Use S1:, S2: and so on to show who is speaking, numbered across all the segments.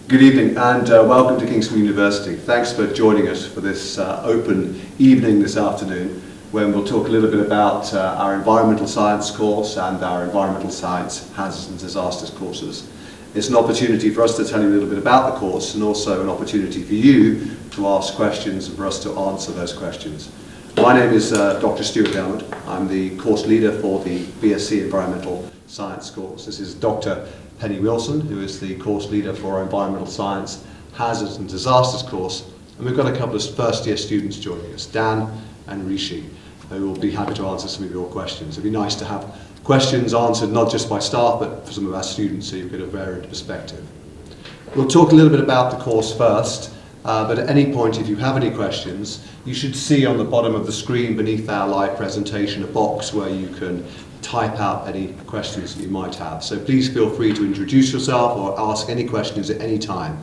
S1: Good evening and welcome to Kingston University. Thanks for joining us for this open evening this afternoon when we'll talk a little bit about our environmental science course and our environmental science hazards and disasters courses. It's an opportunity for us to tell you a little bit about the course and also an opportunity for you to ask questions and for us to answer those questions. My name is Dr. Stuart Dermott. I'm the course leader for the BSc Environmental Science course. This is Dr. Penny Wilson, who is the course leader for our Environmental Science Hazards and Disasters course. And we've got a couple of first year students joining us, Dan and Rishi, who will be happy to answer some of your questions. It'd be nice to have questions answered not just by staff, but for some of our students, so you get a varied perspective. We'll talk a little bit about the course first, but at any point, if you have any questions, you should see on the bottom of the screen beneath our live presentation a box where you can type out any questions that you might have. So please feel free to introduce yourself or ask any questions at any time.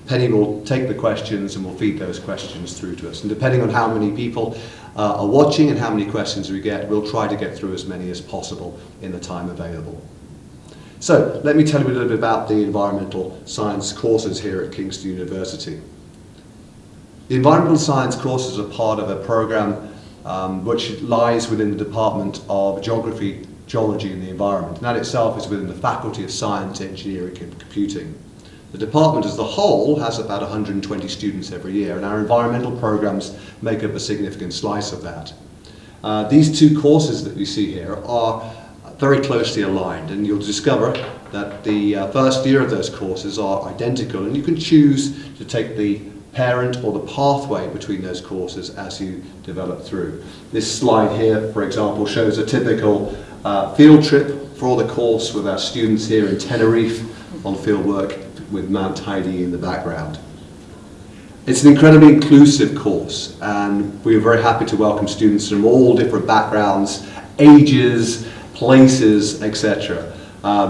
S1: Penny will take the questions and will feed those questions through to us. And depending on how many people are watching and how many questions we get, we'll try to get through as many as possible in the time available. So let me tell you a little bit about the environmental science courses here at Kingston University. The environmental science courses are part of a program which lies within the Department of Geography, Geology and the Environment. And that itself is within the Faculty of Science, Engineering and Computing. The department as a whole has about 120 students every year, and our environmental programs make up a significant slice of that. These two courses that we see here are very closely aligned, and you'll discover that the first year of those courses are identical, and you can choose to take the parent or the pathway between those courses as you develop through. This slide here, for example, shows a typical field trip for the course with our students here in Tenerife on fieldwork with Mount Heidi in the background. It's an incredibly inclusive course, and we're very happy to welcome students from all different backgrounds, ages, places, etc.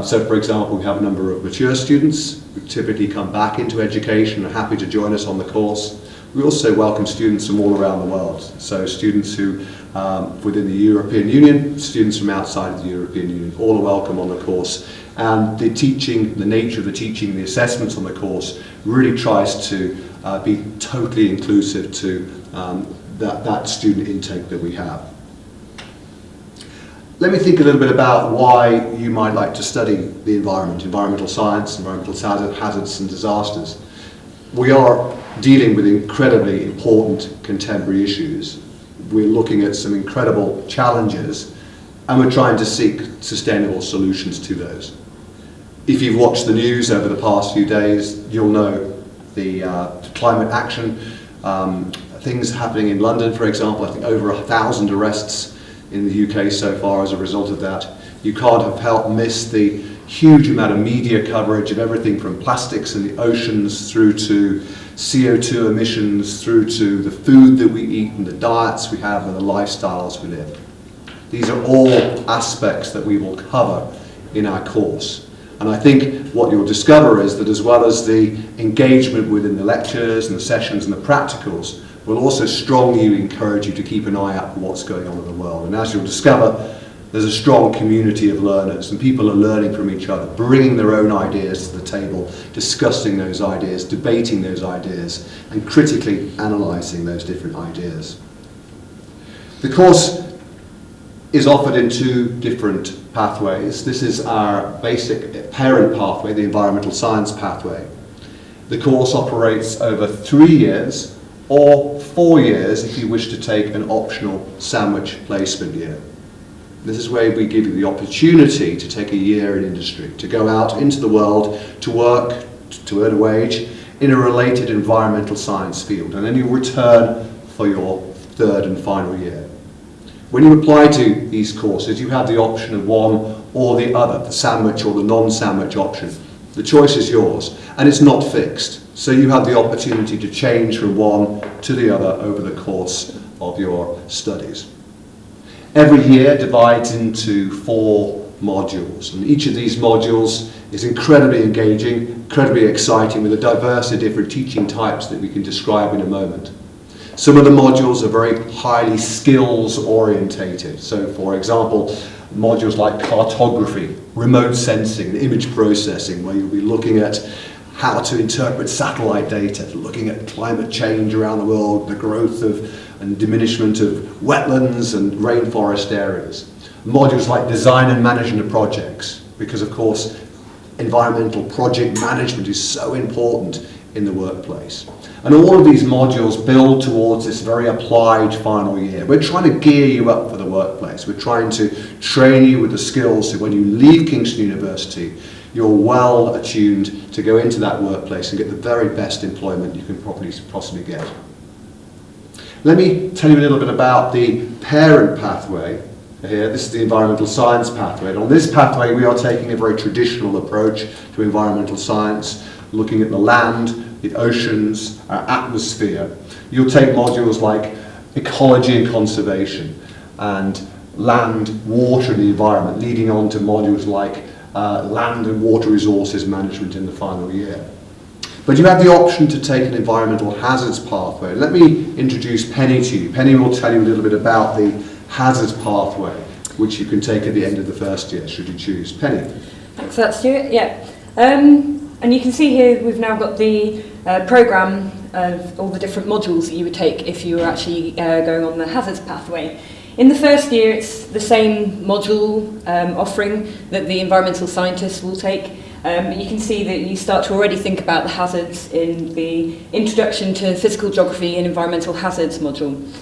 S1: So for example, we have a number of mature students who typically come back into education and are happy to join us on the course. We also welcome students from all around the world, so students who within the European Union, students from outside of the European Union, all are welcome on the course. And the teaching, the nature of the teaching, the assessments on the course really tries to be totally inclusive to that student intake that we have. Let me think a little bit about why you might like to study the environment, environmental science, environmental hazards and disasters. We are dealing with incredibly important contemporary issues. We're looking at some incredible challenges, and we're trying to seek sustainable solutions to those. If you've watched the news over the past few days, you'll know the climate action, things happening in London, for example. I think over 1,000 arrests in the UK so far as a result of that. You can't have helped miss the huge amount of media coverage of everything from plastics in the oceans through to CO2 emissions, through to the food that we eat and the diets we have and the lifestyles we live. These are all aspects that we will cover in our course. And I think what you'll discover is that as well as the engagement within the lectures and the sessions and the practicals, we'll also strongly encourage you to keep an eye out for what's going on in the world. And as you'll discover, there's a strong community of learners, and people are learning from each other, bringing their own ideas to the table, discussing those ideas, debating those ideas, and critically analysing those different ideas. The course is offered in two different pathways. This is our basic parent pathway, the environmental science pathway. The course operates over 3 years, or 4 years if you wish to take an optional sandwich placement year. This is where we give you the opportunity to take a year in industry, to go out into the world, to work, to earn a wage in a related environmental science field, and then you return for your third and final year. When you apply to these courses, you have the option of one or the other, the sandwich or the non-sandwich option. The choice is yours, and it's not fixed. So you have the opportunity to change from one to the other over the course of your studies. Every year divides into 4 modules, and each of these modules is incredibly engaging, incredibly exciting, with a diversity of different teaching types that we can describe in a moment. Some of the modules are very highly skills orientated. So for example, modules like cartography, remote sensing, and image processing, where you'll be looking at how to interpret satellite data, looking at climate change around the world, the growth of and diminishment of wetlands and rainforest areas. Modules like design and management of projects, because of course environmental project management is so important in the workplace. And all of these modules build towards this very applied final year. We're trying to gear you up for the workplace. We're trying to train you with the skills so when you leave Kingston University, you're well attuned to go into that workplace and get the very best employment you can possibly get. Let me tell you a little bit about the parent pathway here. This is the environmental science pathway. And on this pathway, we are taking a very traditional approach to environmental science, looking at the land, the oceans, our atmosphere. You'll take modules like ecology and conservation and land, water and the environment, leading on to modules like land and water resources management in the final year. But you have the option to take an environmental hazards pathway. Let me introduce Penny to you. Penny will tell you a little bit about the hazards pathway, which you can take at the end of the first year, should you choose. Penny.
S2: Thanks for that, Stuart. Yeah. And you can see here we've now got the programme of all the different modules that you would take if you were actually going on the hazards pathway. In the first year, it's the same module offering that the environmental scientists will take. But you can see that you start to already think about the hazards in the Introduction to Physical Geography and Environmental Hazards module.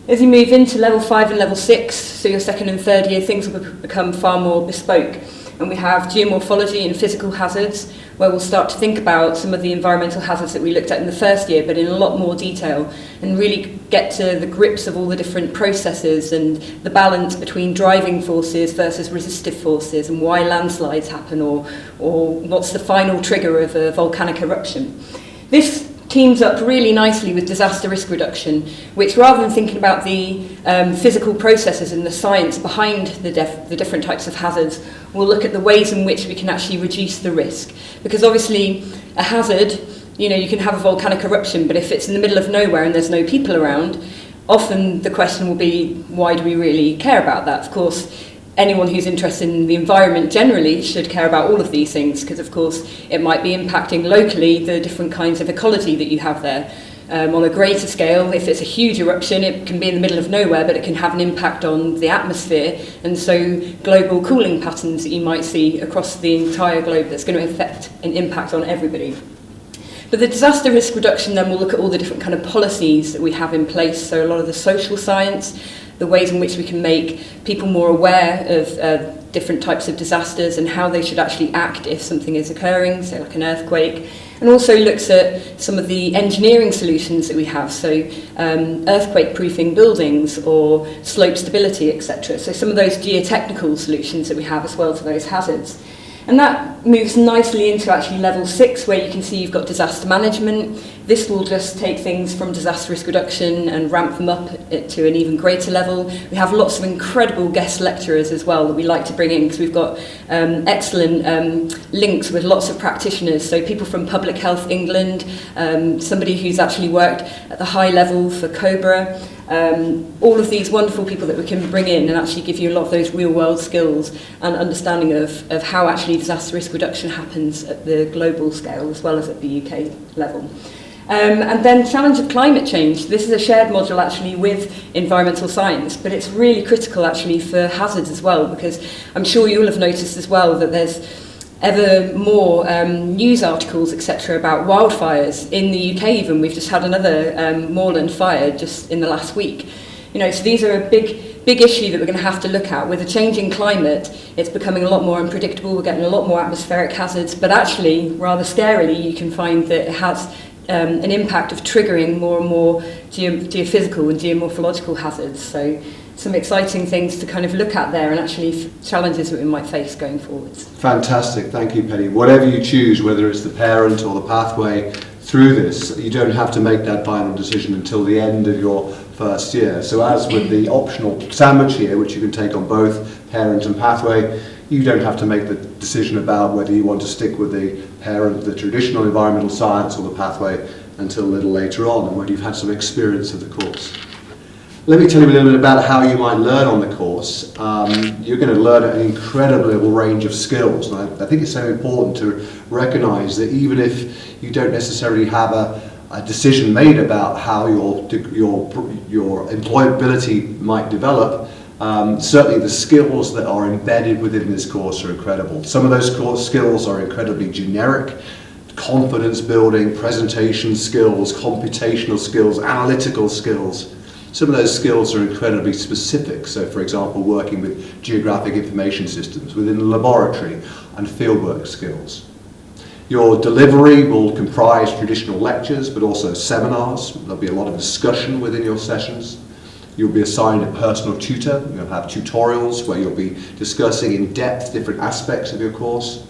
S2: As you move into level 5 and level 6, so your second and third year, things will become far more bespoke. And we have geomorphology and physical hazards, where we'll start to think about some of the environmental hazards that we looked at in the first year, but in a lot more detail, and really get to the grips of all the different processes and the balance between driving forces versus resistive forces, and why landslides happen, or what's the final trigger of a volcanic eruption. This teams up really nicely with disaster risk reduction, which rather than thinking about the physical processes and the science behind the different types of hazards, we'll look at the ways in which we can actually reduce the risk. Because obviously a hazard, you know, you can have a volcanic eruption, but if it's in the middle of nowhere and there's no people around, often the question will be, why do we really care about that? Of course, anyone who's interested in the environment generally should care about all of these things, because of course it might be impacting locally the different kinds of ecology that you have there. On a greater scale, if it's a huge eruption, it can be in the middle of nowhere, but it can have an impact on the atmosphere, and so global cooling patterns that you might see across the entire globe that's going to affect and impact on everybody. But the disaster risk reduction then will look at all the different kind of policies that we have in place, so a lot of the social science, the ways in which we can make people more aware of different types of disasters and how they should actually act if something is occurring, so like an earthquake, and also looks at some of the engineering solutions that we have, so earthquake-proofing buildings or slope stability, etc. So some of those geotechnical solutions that we have as well to those hazards. And that moves nicely into actually level 6, where you can see you've got disaster management. This will just take things from disaster risk reduction and ramp them up to an even greater level. We have lots of incredible guest lecturers as well that we like to bring in, because we've got excellent links with lots of practitioners. So people from Public Health England, somebody who's actually worked at the high level for COBRA, all of these wonderful people that we can bring in and actually give you a lot of those real-world skills and understanding of how actually disaster risk reduction happens at the global scale as well as at the UK level. And then challenge of climate change. This is a shared module actually with environmental science, but it's really critical actually for hazards as well, because I'm sure you'll have noticed as well that there's ever more news articles, etc., about wildfires in the UK. Even we've just had another moorland fire just in the last week. You know, so these are a big issue that we're going to have to look at. With a changing climate, it's becoming a lot more unpredictable. We're getting a lot more atmospheric hazards, but actually, rather scarily, you can find that it has an impact of triggering more and more geophysical and geomorphological hazards. So some exciting things to kind of look at there, and actually challenges that we might face going forwards. Fantastic, thank you, Penny. Whatever you choose, whether it's the parent or the pathway through this, you don't have to make that final decision until the end of your first year. So as with the optional sandwich here, which you can take on both parent and pathway, you don't have to make the decision about whether you want to stick with the parent, the traditional environmental science, or the pathway until a little later on, and when you've had some experience of the course.
S1: Let me tell you a little bit about how you might learn on the course. You're going to learn an incredible range of skills, and I think it's so important to recognise that even if you don't necessarily have a decision made about how your employability might develop, certainly the skills that are embedded within this course are incredible. Some of those core skills are incredibly generic: confidence building, presentation skills, computational skills, analytical skills. Some of those skills are incredibly specific. So, for example, working with geographic information systems within the laboratory and fieldwork skills. Your delivery will comprise traditional lectures, but also seminars. There'll be a lot of discussion within your sessions. You'll be assigned a personal tutor. You'll have tutorials where you'll be discussing in depth different aspects of your course.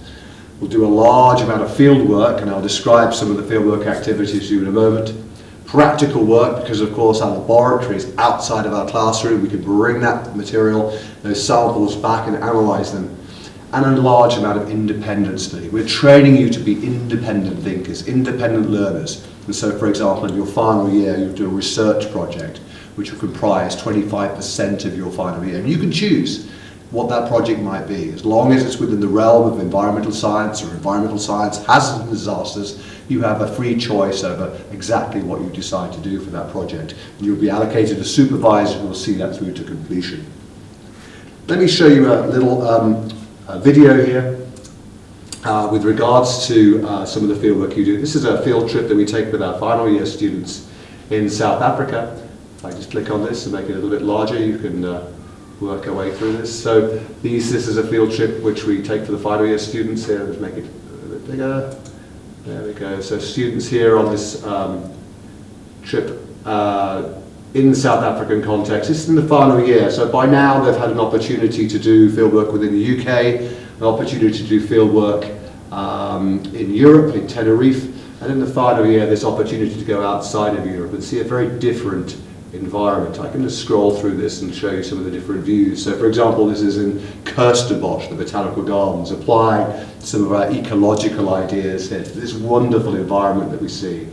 S1: We'll do a large amount of field work, and I'll describe some of the field work activities to you in a moment. Practical work, because of course our laboratory is outside of our classroom. We can bring that material, those samples back and analyse them. And a large amount of independent study. We're training you to be independent thinkers, independent learners. And so, for example, in your final year, you'll do a research project, which will comprise 25% of your final year. And you can choose what that project might be. As long as it's within the realm of environmental science hazards and disasters, you have a free choice over exactly what you decide to do for that project. And you'll be allocated a supervisor who will see that through to completion. Let me show you a little video here with regards to some of the fieldwork you do. This is a field trip that we take with our final year students in South Africa. If I just click on this and make it a little bit larger, you can work our way through this. So this is a field trip which we take for the final year students here. Let's make it a bit bigger. There we go. So students here on this trip in the South African context. This is in the final year. So by now they've had an opportunity to do fieldwork within the UK, an opportunity to do fieldwork in Europe, in Tenerife, and in the final year this opportunity to go outside of Europe and see a very different environment. I can just scroll through this and show you some of the different views. So for example, this is in Kirstenbosch, the botanical gardens, applying some of our ecological ideas here to this wonderful environment that we see.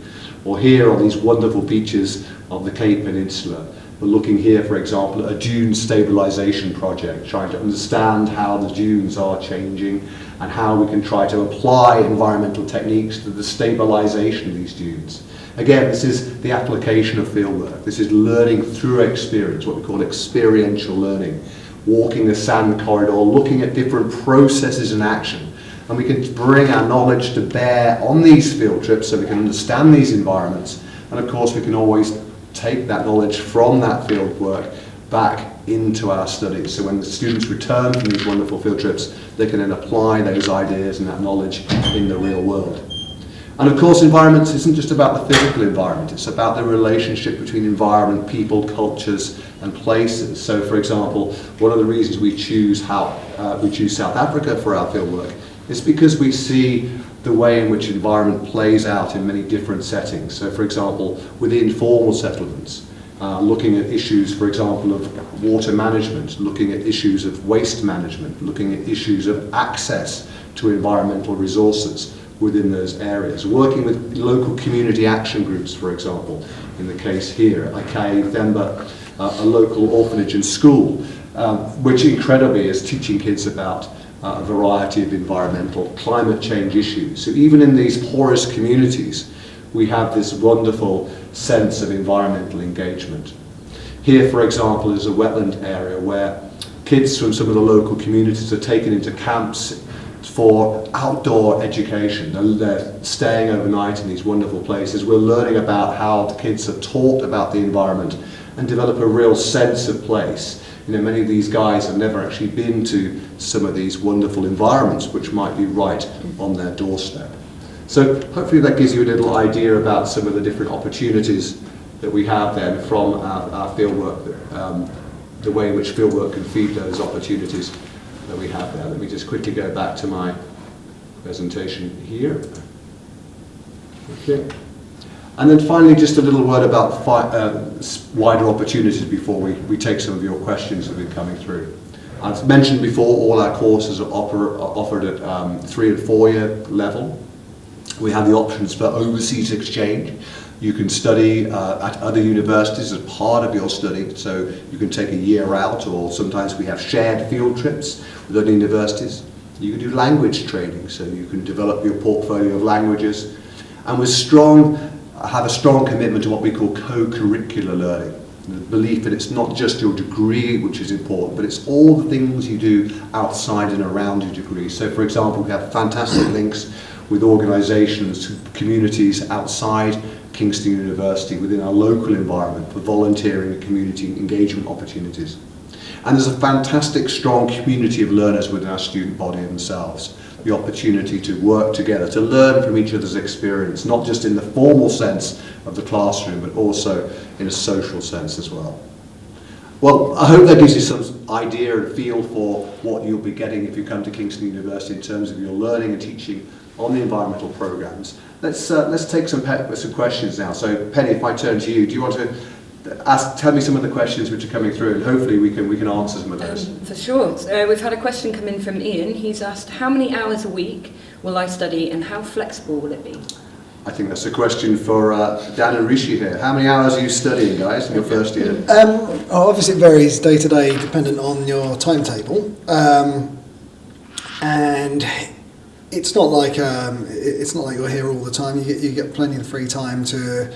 S1: Or here on these wonderful beaches of the Cape Peninsula. We're looking here, for example, at a dune stabilization project, trying to understand how the dunes are changing and how we can try to apply environmental techniques to the stabilization of these dunes. Again, this is the application of fieldwork. This is learning through experience, what we call experiential learning. Walking the sand corridor, looking at different processes in action. And we can bring our knowledge to bear on these field trips so we can understand these environments. And of course, we can always take that knowledge from that field work back into our studies. So when the students return from these wonderful field trips, they can then apply those ideas and that knowledge in the real world. And of course, environments isn't just about the physical environment, it's about the relationship between environment, people, cultures, and places. So for example, one of the reasons we choose South Africa for our fieldwork is because we see the way in which environment plays out in many different settings. So for example, within formal settlements, looking at issues, for example, of water management, looking at issues of waste management, looking at issues of access to environmental resources within those areas, working with local community action groups, for example, in the case here, Akai Themba, a local orphanage and school, which incredibly is teaching kids about a variety of environmental climate change issues. So even in these porous communities, we have this wonderful sense of environmental engagement. Here, for example, is a wetland area where kids from some of the local communities are taken into camps for outdoor education. They're staying overnight in these wonderful places. We're learning about how the kids are taught about the environment and develop a real sense of place. You know, many of these guys have never actually been to some of these wonderful environments which might be right on their doorstep. So hopefully that gives you a little idea about some of the different opportunities that we have then from our fieldwork, the way in which fieldwork can feed those opportunities that we have there. Let me just quickly go back to my presentation here. Okay. And then finally, just a little word about wider opportunities before we take some of your questions that have been coming through. I've mentioned before, all our courses are offered at 3 and 4 year level. We have the options for overseas exchange. You can study at other universities as part of your study, so you can take a year out, or sometimes we have shared field trips with other universities. You can do language training, so you can develop your portfolio of languages. And have a strong commitment to what we call co-curricular learning. The belief that it's not just your degree which is important, but it's all the things you do outside and around your degree. So for example, we have fantastic links with organisations, communities outside Kingston University within our local environment for volunteering and community engagement opportunities. And there's a fantastic strong community of learners within our student body themselves. The opportunity to work together, to learn from each other's experience, not just in the formal sense of the classroom, but also in a social sense as well. Well, I hope that gives you some idea and feel for what you'll be getting if you come to Kingston University in terms of your learning and teaching on the environmental programs. Let's take some questions now. So Penny, if I turn to you, do you want to tell me some of the questions which are coming through, and hopefully we can answer some of those.
S2: For sure. We've had a question come in from Ian. He's asked, how many hours a week will I study and how flexible will it be?
S1: I think that's a question for Dan and Rishi here. How many hours are you studying, guys, in your first year?
S3: Obviously it varies day to day dependent on your timetable, and it's not like you're here all the time. You get plenty of free time to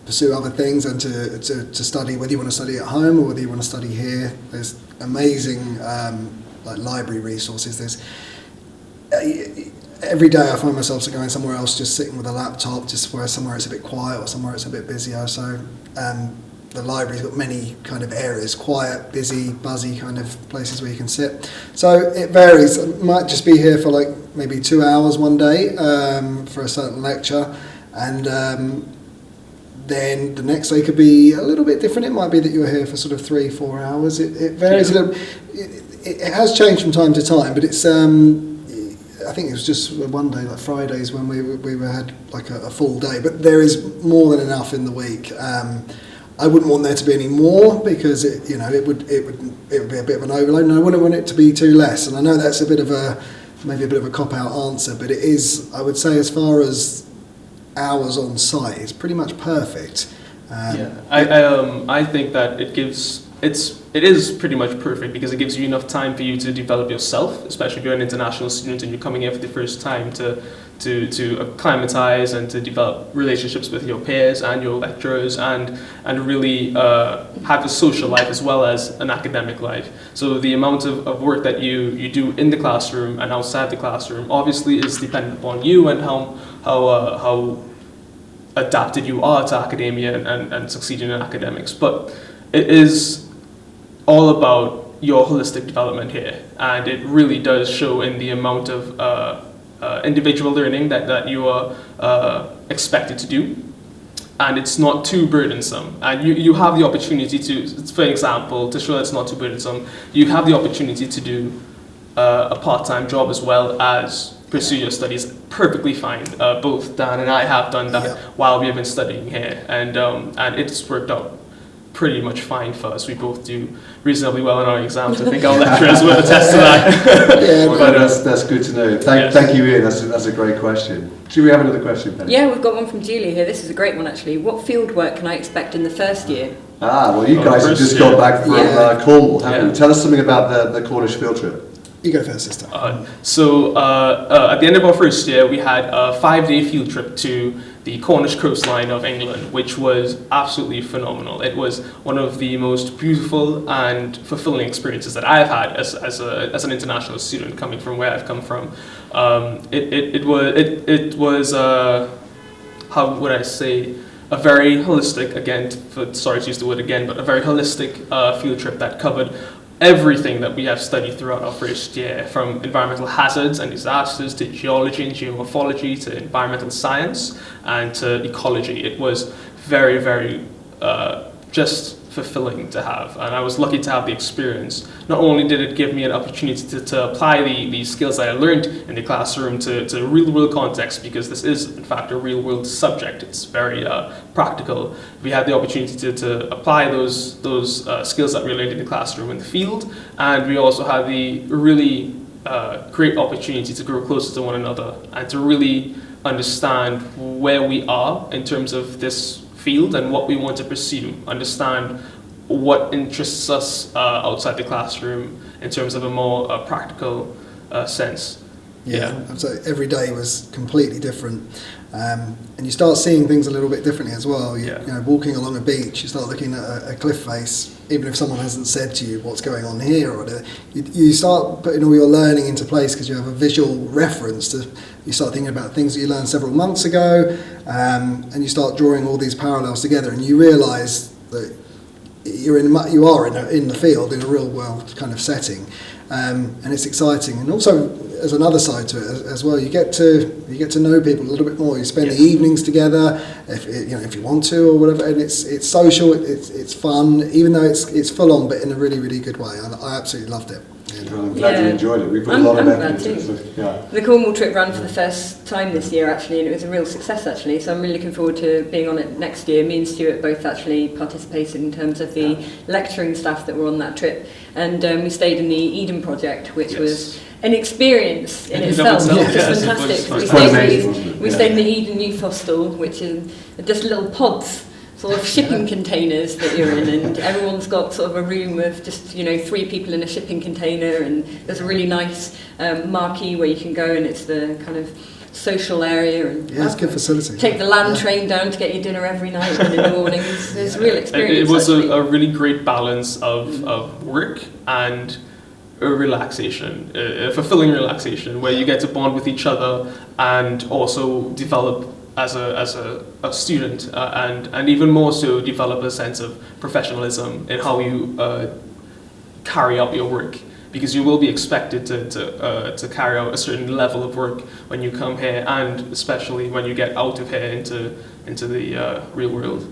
S3: pursue other things and to study, whether you want to study at home or whether you want to study here. There's amazing like library resources. There's every day I find myself going somewhere else, just sitting with a laptop, just somewhere it's a bit quiet or somewhere it's a bit busier. So the library's got many kind of areas, quiet, busy, buzzy kind of places where you can sit. So it varies. I might just be here for like maybe 2 hours one day for a certain lecture, and then the next day could be a little bit different. It might be that you're here for sort of 3-4 hours. It varies a little. It has changed from time to time, but it's I think it was just one day, like Fridays, when we had like a full day. But there is more than enough in the week. I wouldn't want there to be any more, because it would be a bit of an overload, and I wouldn't want it to be too less. And I know that's maybe a bit of a cop-out answer, but it is, I would say, as far as hours on site, it's pretty much perfect.
S4: I think that it is pretty much perfect, because it gives you enough time for you to develop yourself, especially if you're an international student and you're coming here for the first time, to acclimatize and to develop relationships with your peers and your lecturers, and really have a social life as well as an academic life. So the amount of work that you do in the classroom and outside the classroom obviously is dependent upon you and how adapted you are to academia and succeeding in academics. But it is all about your holistic development here, and it really does show in the amount of individual learning that you are expected to do, and it's not too burdensome. And you have the opportunity to, for example, to show it's not too burdensome, you have the opportunity to do a part-time job as well as pursue your studies perfectly fine. Both Dan and I have done that while we have been studying here, and it's worked out pretty much fine for us. We both do reasonably well in our exams. I think our lecturers will attest to that.
S1: Well, that's good to know. Thank you, Ian. That's a great question. Do we have another question, Penny?
S2: Yeah, we've got one from Julia here. This is a great one, actually. What field work can I expect in the first year?
S1: Well, you guys have just got back from Cornwall. Tell us something about the Cornish field trip.
S3: You go first this time.
S4: So at the end of our first year, we had a 5-day field trip to the Cornish coastline of England, which was absolutely phenomenal. It was one of the most beautiful and fulfilling experiences that I've had as an international student coming from where I've come from. It was how would I say, a very holistic, again, sorry to use the word again, but a very holistic field trip that covered everything that we have studied throughout our first year, from environmental hazards and disasters to geology and geomorphology to environmental science and to ecology. It was very, very just fulfilling to have, and I was lucky to have the experience. Not only did it give me an opportunity to apply the skills that I learned in the classroom to real-world context, because this is in fact a real-world subject. It's very practical. We had the opportunity to apply those skills that we learned in the classroom in the field, and we also had the really great opportunity to grow closer to one another and to really understand where we are in terms of this field and what we want to pursue, understand what interests us outside the classroom in terms of a more practical sense.
S3: Yeah, so every day was completely different. And you start seeing things a little bit differently as well. You know, walking along a beach, you start looking at a cliff face, even if someone hasn't said to you what's going on here, or you start putting all your learning into place because you have a visual reference to. You start thinking about things that you learned several months ago, and you start drawing all these parallels together, and you realise that you are in the field in a real world kind of setting, and it's exciting. And also, there's another side to it as well. You get to know people a little bit more. You spend the evenings together, if you want to or whatever, and it's social. It's fun, even though it's full on, but in a really, really good way. I absolutely loved it.
S1: Well, I'm glad you enjoyed it. We put a lot of effort into it.
S2: The Cornwall trip ran for the first time this year, actually, and it was a real success, actually. So I'm really looking forward to being on it next year. Me and Stuart both actually participated in terms of the lecturing staff that were on that trip, and we stayed in the Eden Project, which was an experience in itself. It was fantastic. We stayed in the Eden Youth Hostel, which is just little pods, sort of shipping containers that you're in, and everyone's got sort of a room of just 3 people in a shipping container, and there's a really nice marquee where you can go, and it's the kind of social area, and
S3: it's a good facility.
S2: Take the land train down to get your dinner every night and in the mornings. It's a real experience.
S4: It was a really great balance of work and a relaxation, a fulfilling relaxation, where you get to bond with each other and also develop as a student, and even more so develop a sense of professionalism in how you carry out your work, because you will be expected to carry out a certain level of work when you come here, and especially when you get out of here into the real world.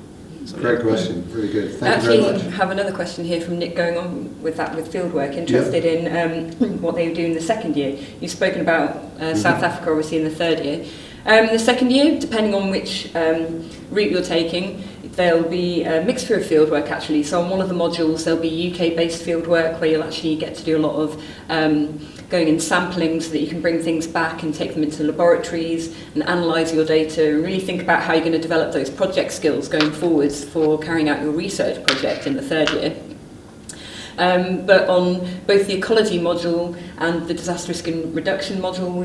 S4: So,
S1: great question, really good. Thank you
S2: very
S1: much.
S2: Actually, have another question here from Nick going on with fieldwork. Interested in what they do in the second year. You've spoken about South Africa, obviously, in the third year. The second year, depending on which route you're taking, there'll be a mixture of fieldwork, actually. So on one of the modules, there'll be UK-based fieldwork where you'll actually get to do a lot of going and sampling so that you can bring things back and take them into laboratories and analyse your data and really think about how you're going to develop those project skills going forwards for carrying out your research project in the third year. But on both the ecology module and the disaster risk and reduction module,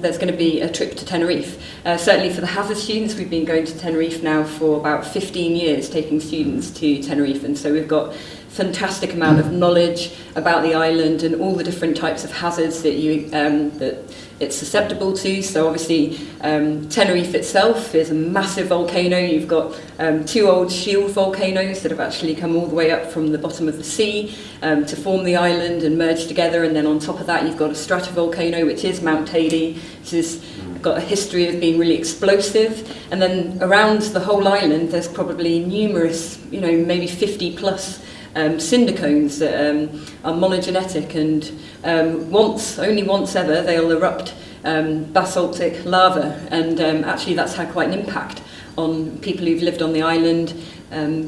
S2: there's going to be a trip to Tenerife. Certainly for the hazard students, we've been going to Tenerife now for about 15 years, taking students to Tenerife, and so we've got fantastic amount of knowledge about the island and all the different types of hazards that that it's susceptible to. So obviously Tenerife itself is a massive volcano. You've got 2 old shield volcanoes that have actually come all the way up from the bottom of the sea to form the island and merge together, and then on top of that you've got a stratovolcano, which is Mount Teide, which has got a history of being really explosive. And then around the whole island there's probably numerous, maybe 50 plus cinder cones that are monogenetic, and only once ever they'll erupt basaltic lava, and actually that's had quite an impact on people who've lived on the island,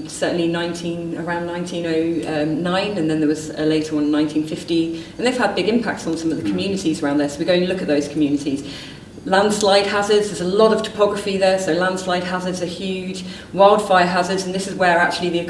S2: certainly around 1909, and then there was a later one in 1950, and they've had big impacts on some of the communities around there, so we're going to look at those communities. Landslide hazards, there's a lot of topography there, so landslide hazards are huge. Wildfire hazards, and this is where actually the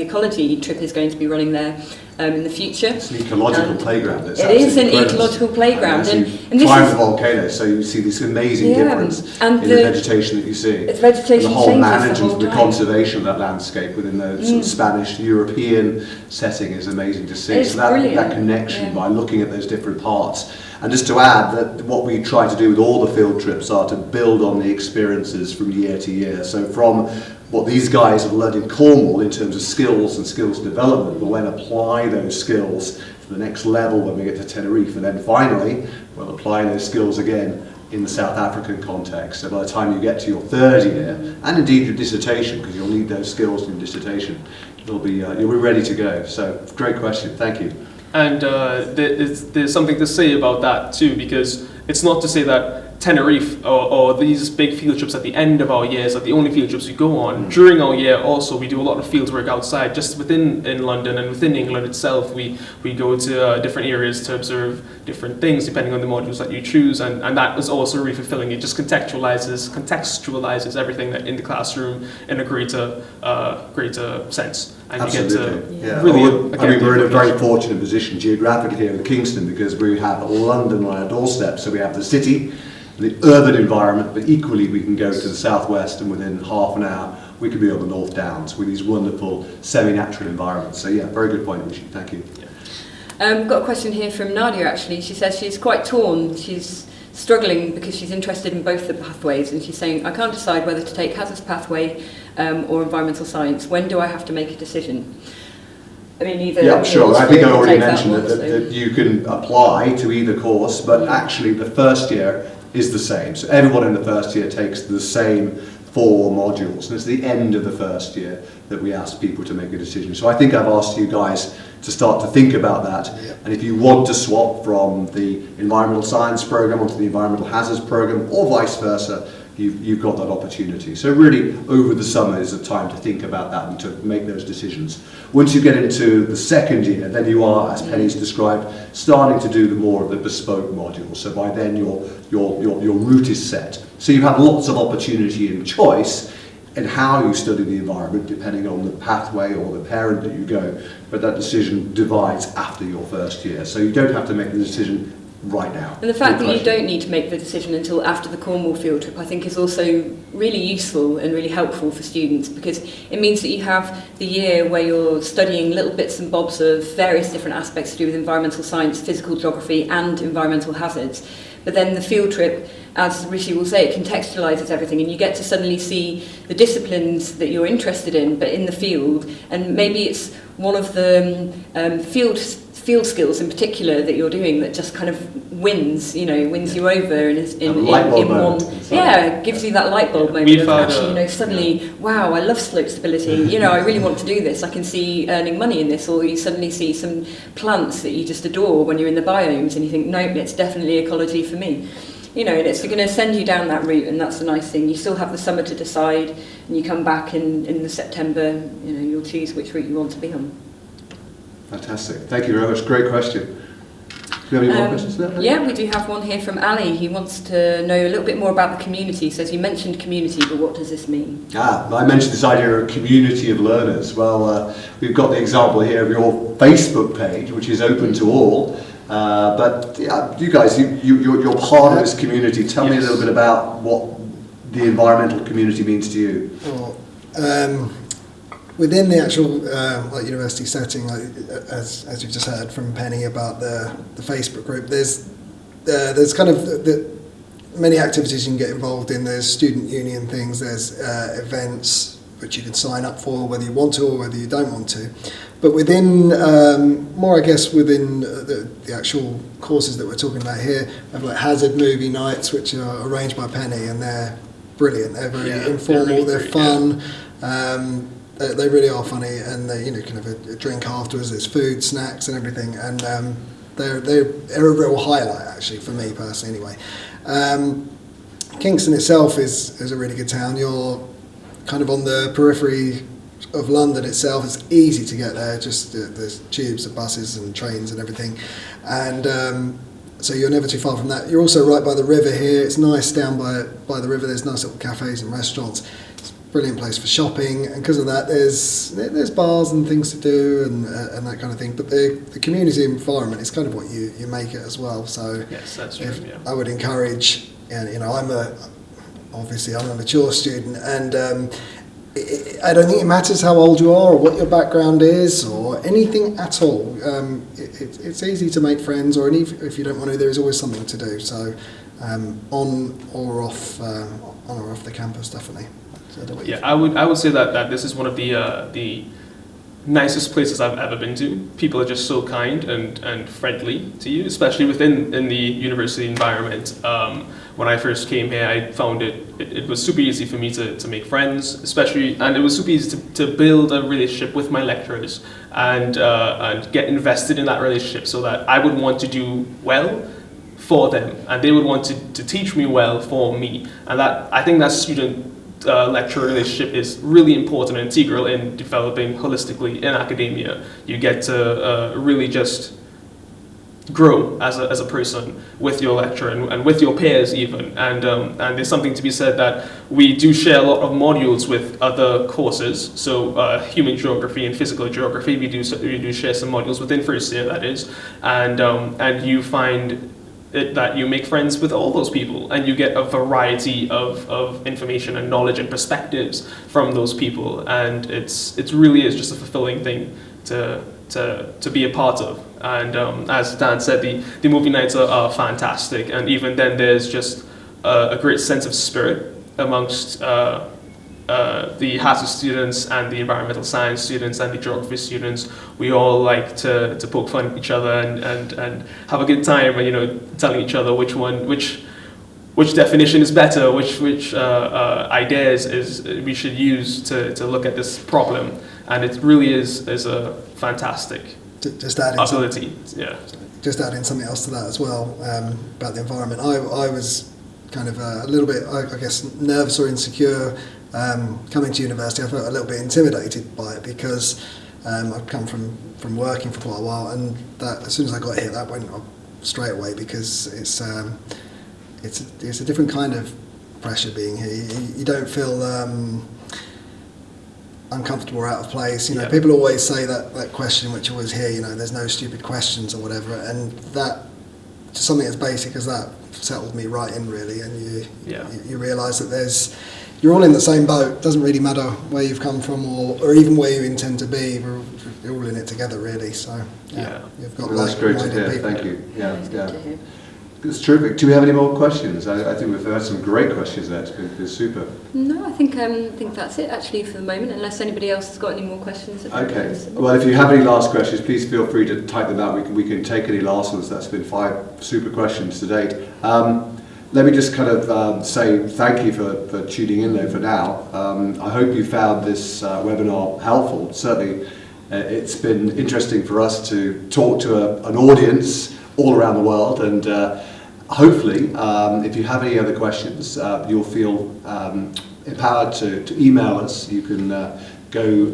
S2: ecology trip is going to be running there in the future.
S1: It's an ecological playground.
S2: It is an ecological playground.
S1: And this climb the volcano, so you see this amazing difference in the vegetation that you see.
S2: It's vegetation
S1: and the whole management,
S2: the whole
S1: the conservation of that landscape within the sort of Spanish European setting is amazing to see.
S2: It's
S1: so that connection by looking at those different parts. And just to add that what we try to do with all the field trips are to build on the experiences from year to year. So from what these guys have learned in Cornwall in terms of skills and skills development, we'll then apply those skills to the next level when we get to Tenerife. And then finally, we'll apply those skills again in the South African context. So by the time you get to your third year, and indeed your dissertation, because you'll need those skills in your dissertation, you'll be ready to go. So great question, thank you.
S4: And there's something to say about that too, because it's not to say that Tenerife or these big field trips at the end of our years are the only field trips we go on. During our year also we do a lot of field work outside, just in London and within England itself. We go to different areas to observe different things depending on the modules that you choose, and that is also really fulfilling. It just contextualizes everything that in the classroom in a greater sense. And
S1: Absolutely.
S4: you get to
S1: yeah.
S4: really
S1: We're in a very fortunate position geographically here in Kingston because we have London on our doorstep, so we have the city, the urban environment, but equally we can go to the southwest and within half an hour we could be on the North Downs with these wonderful semi-natural environments. So yeah, very good point, Rishi. Thank you.
S2: Got a question here from Nadia actually. She says she's quite torn. She's struggling because she's interested in both the pathways, and she's saying, I can't decide whether to take hazards pathway or environmental science. When do I have to make a decision? I mean, either...
S1: Yeah, sure. I think I already mentioned
S2: one,
S1: that you can apply to either course, but actually the first year is the same. So everyone in the first year takes the same 4 modules, and it's the end of the first year that we ask people to make a decision. So I think I've asked you guys to start to think about that, and if you want to swap from the environmental science program onto the environmental hazards program or vice versa, you've got that opportunity. So really over the summer is a time to think about that and to make those decisions. Once you get into the second year, then you are, as Penny's described, starting to do the more of the bespoke modules. So by then your route is set. So you have lots of opportunity and choice in how you study the environment depending on the pathway or the parent that you go, but that decision divides after your first year. So you don't have to make the decision right now.
S2: And the fact that you don't need to make the decision until after the Cornwall field trip, I think is also really useful and really helpful for students, because it means that you have the year where you're studying little bits and bobs of various different aspects to do with environmental science, physical geography and environmental hazards. But then the field trip, as Rishi will say, it contextualises everything, and you get to suddenly see the disciplines that you're interested in, but in the field, and maybe it's one of the field skills in particular that you're doing that just kind of wins you over and is in one. Yeah, gives you that light bulb moment of actually, suddenly, wow, I love slope stability. I really want to do this. I can see earning money in this. Or you suddenly see some plants that you just adore when you're in the biomes, and you think, nope, it's definitely ecology for me. And it's going to send you down that route, and that's the nice thing. You still have the summer to decide, and you come back in the September. You'll choose which route you want to be on.
S1: Fantastic. Thank you very much. Great question. Do you have any more questions there?
S2: Yeah, we do have one here from Ali. He wants to know a little bit more about the community. He says, you mentioned community, but what does this mean? I mentioned this idea of community of learners. Well, we've got the example here of your Facebook page, which is open to all. But you guys, you're part of this community. Tell me a little bit about what the environmental community means to you.
S3: Within the actual university setting, as you've just heard from Penny about the Facebook group, there's kind of many activities you can get involved in. There's student union things, there's events which you can sign up for whether you want to or whether you don't want to. But within, more I guess within the actual courses that we're talking about here, we have like hazard movie nights which are arranged by Penny, and they're brilliant. They're very informal, they're fun. They really are funny, and they can have a drink afterwards. There's food, snacks, and everything, and they're a real highlight actually for me personally. Anyway, Kingston itself is a really good town. You're kind of on the periphery of London itself. It's easy to get there. Just there's tubes, and buses, and trains, and everything, and so you're never too far from that. You're also right by the river here. It's nice down by the river. There's nice little cafes and restaurants. Brilliant place for shopping, and because of that there's bars and things to do and that kind of thing, but the community environment is kind of what you make it as well. So
S4: yes, that's true.
S3: I would encourage, and I'm a mature student, and I don't think it matters how old you are or what your background is or anything at all. It's easy to make friends, or if you don't want to, there is always something to do. So on or off the campus, definitely.
S4: Yeah, I would say that this is one of the nicest places I've ever been to. People are just so kind and friendly to you, especially in the university environment. When I first came here, I found it was super easy for me to make friends, and it was super easy to build a relationship with my lecturers and get invested in that relationship, so that I would want to do well for them, and they would want to teach me well for me. And that, I think that student lecturer relationship is really important and integral in developing holistically in academia. You get to really just grow as a person with your lecturer and with your peers even, and there's something to be said that we do share a lot of modules with other courses, so human geography and physical geography, we do share some modules within first year, that is, and you find that you make friends with all those people, and you get a variety of information and knowledge and perspectives from those people, and it really is just a fulfilling thing to be a part of. And as Dan said, the movie nights are fantastic, and even then there's just a great sense of spirit amongst the hazard students and the environmental science students and the geography students. We all like to poke fun at each other and have a good time, and telling each other which definition is better, which ideas we should use to look at this problem, and it really is a fantastic
S3: just adding
S4: ability.
S3: Just adding something else to that as well, about the environment. I was kind of a little bit, I guess, nervous or insecure coming to university. I felt a little bit intimidated by it because I've come from working for quite a while, and that as soon as I got here, that went up straight away, because it's a different kind of pressure being here. You don't feel uncomfortable or out of place. People always say that question which you always hear, there's no stupid questions or whatever, and that, something as basic as that, settled me right in, really. And you realise that you're all in the same boat. It doesn't really matter where you've come from or even where you intend to be. We're all in it together, really. So you've got
S1: that's great to hear.
S3: People.
S1: Thank you. Yeah. It's terrific. Do we have any more questions? I think we've had some great questions there. It's been super.
S2: No, I think that's it actually for the moment, unless anybody else has got any more questions.
S1: Okay. Well, if you have any last questions, please feel free to type them out. We can take any last ones. That's been 5 super questions to date. Let me just kind of say thank you for tuning in though for now. I hope you found this webinar helpful. Certainly it's been interesting for us to talk to an audience all around the world, and hopefully if you have any other questions, you'll feel empowered to email us. You can go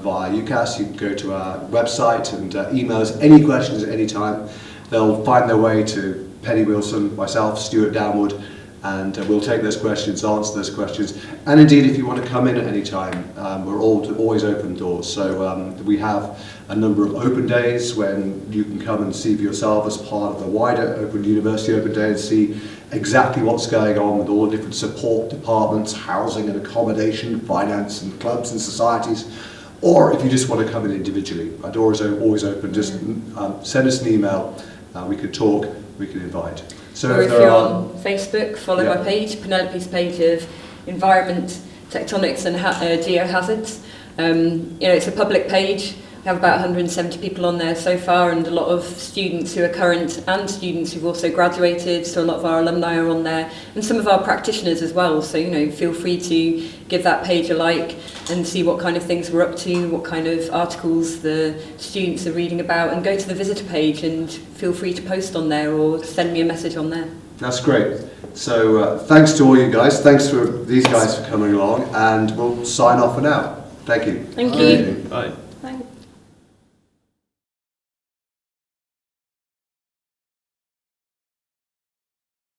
S1: via UCAS, you can go to our website and email us any questions at any time. They'll find their way to Penny Wilson, myself, Stuart Downwood, and we'll take those questions, answer those questions. And indeed, if you want to come in at any time, we're always open doors. So we have a number of open days when you can come and see for yourself as part of the wider Open University Open Day and see exactly what's going on with all the different support departments, housing and accommodation, finance and clubs and societies. Or if you just want to come in individually, our door is always open. Just send us an email, we could talk, we can invite. So
S2: or if you're on Facebook, follow my page, Penelope's page of environment, tectonics and geohazards. It's a public page. We have about 170 people on there so far, and a lot of students who are current and students who've also graduated, so a lot of our alumni are on there, and some of our practitioners as well. So, feel free to give that page a like and see what kind of things we're up to, what kind of articles the students are reading about, and go to the visitor page and feel free to post on there or send me a message on there.
S1: That's great. So thanks to all you guys. Thanks for these guys for coming along, and we'll sign off for now. Thank you.
S2: Thank you.
S4: Bye.
S2: Thanks.